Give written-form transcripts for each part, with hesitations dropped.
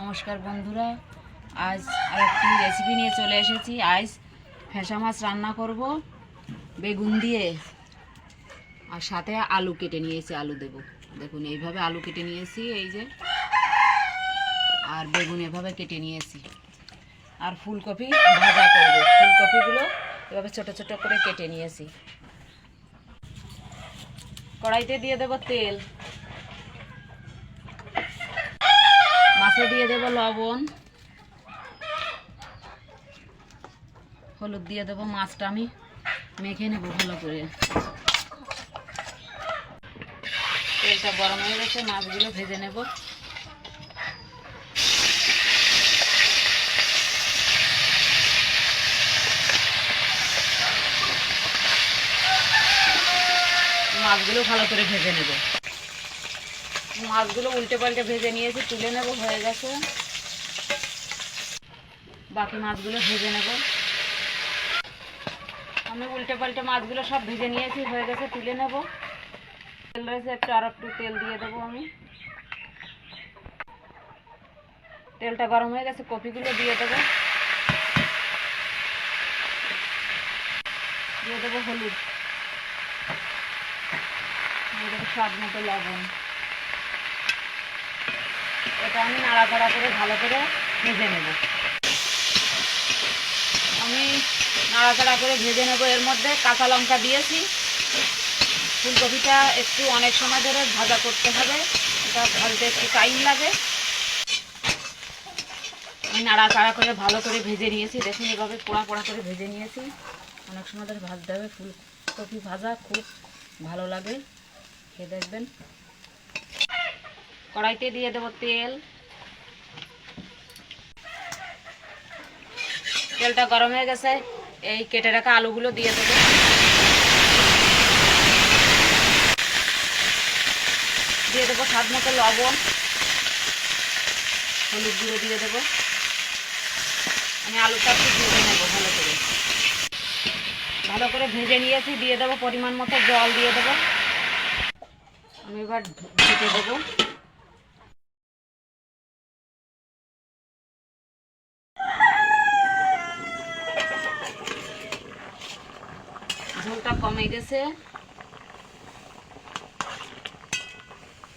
নমস্কার বন্ধুরা, আজ আরেকটি রেসিপি নিয়ে চলে এসেছি। আজ ফ্যাসা মাছ রান্না করব বেগুন দিয়ে, আর সাথে আলু কেটে নিয়েছি, আলু দেব। দেখুন এইভাবে আলু কেটে নিয়েছি, এই যে, আর বেগুন এভাবে কেটে নিয়েছি। আর ফুলকপি ভাজা করব। ফুলকপিগুলো এভাবে ছোট ছোট করে কেটে নিয়েছি। কড়াইতে দিয়ে দেব তেল, মাছে দিয়ে দেব লবণ, হলুদ দিয়ে দেবো। মাছটা আমি মেখে নেব ভালো করে। তেলটা গরম হয়ে গেছে, মাছগুলো ভেজে নেব। মাছগুলো ভালো করে ভেজে নেব। মাছগুলো উল্টে পাল্টে ভেজে নিয়েছি, তুলে নেব। হয়ে গেছে, বাকি মাছগুলো ভেজে নেব। আমি উল্টে পাল্টে মাছগুলো সব ভেজে নিয়েছি, হয়ে গেছে, তুলে নেব। তেল রয়েছে একটু, আর একটু তেল দিয়ে দেবো আমি। তেলটা গরম হয়ে গেছে, কপিগুলো দিয়ে দেবো। দিয়ে দেবো হলুদ, দিয়ে দেবো স্বাদ মতো লবণ। এটা আমি নাড়াচাড়া করে ভালো করে ভেজে নেব। আমি নাড়াচাড়া করে ভেজে নেব। এর মধ্যে কাঁচা লঙ্কা দিয়েছি। ফুলকপিটা একটু অনেক সময় ধরে ভাজা করতে হবে, এটা ভাজতে একটু টাইম লাগে। আমি নাড়াচাড়া করে ভালো করে ভেজে নিয়েছি। দেখুন এভাবে পোড়া পোড়া করে ভেজে নিয়েছি। অনেক সময় ধরে ভাজতে হবে। ফুলকপি ভাজা খুব ভালো লাগে, খেয়ে দেখবেন। কড়াইতে দিয়ে দেবো তেল। তেলটা গরম হয়ে গেছে, এই কেটে রাখা আলুগুলো দিয়ে দেবো। দিয়ে দেবো স্বাদ মতো লবণ, হলুদ গুঁড়ো দিয়ে দেবো। আমি আলুটা একটু ভেজে নেবো ভালো করে। ভালো করে ভেজে নিয়েছি, দিয়ে দেবো পরিমাণ মতো জল দিয়ে দেবো। আমি এবার ঢেকে দেবো। ঝোলটা কমে গেছে,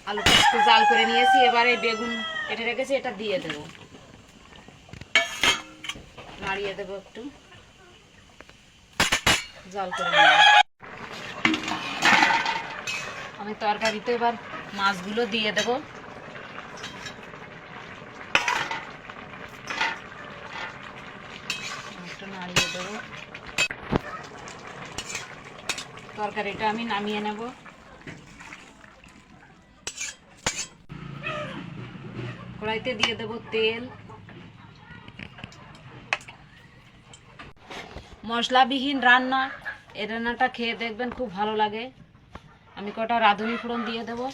আলুটা একটু জাল করে নিয়েছি। এবার এই বেগুন কেটে রেখেছি, এটা দিয়ে দেবো। নাড়িয়ে দেবো, একটু জাল করে নেব। আমি তরকারিতে এবার মাছগুলো দিয়ে দেবো। একটু নাড়িয়ে দেবো। তরকারিটা আমি নামিয়ে নেব। কড়াইতে দিয়ে দেবো তেল। মশলাবিহীন রান্না, এই রান্নাটা খেয়ে দেখবেন, খুব ভালো লাগে। আমি কটা রাঁধুনি ফোড়ন দিয়ে দেবো।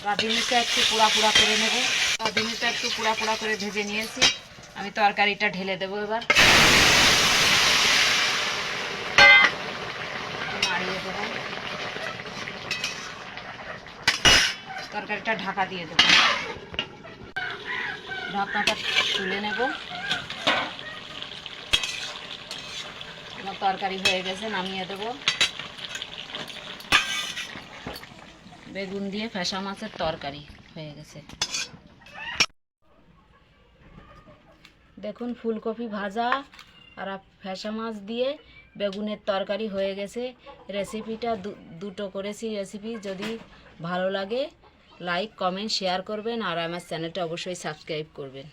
রাঁধুনিটা একটু পোড়া পোড়া করে নেব। রাঁধুনিটা একটু পোড়া পোড়া করে ভেজে নিয়েছি। আমি তরকারিটা ঢেলে দেবো। এবার নাড়িয়ে দেবো। তরকারিটা ঢাকা দিয়ে দেবো। ঢাকনাটা তুলে নেব। আমার তরকারি হয়ে গেছে, নামিয়ে দেবো। বেগুন দিয়ে ফ্যাসা মাছের তরকারি হয়ে গেছে। দেখুন ফুলকপি ভাজা আর ফ্যাসা মাছ দিয়ে বেগুনের তরকারি হয়ে গেছে। রেসিপিটা দুটো করেছি। রেসিপি যদি ভালো লাগে লাইক কমেন্ট শেয়ার করবেন, আর আমার চ্যানেলটা অবশ্যই সাবস্ক্রাইব করবেন।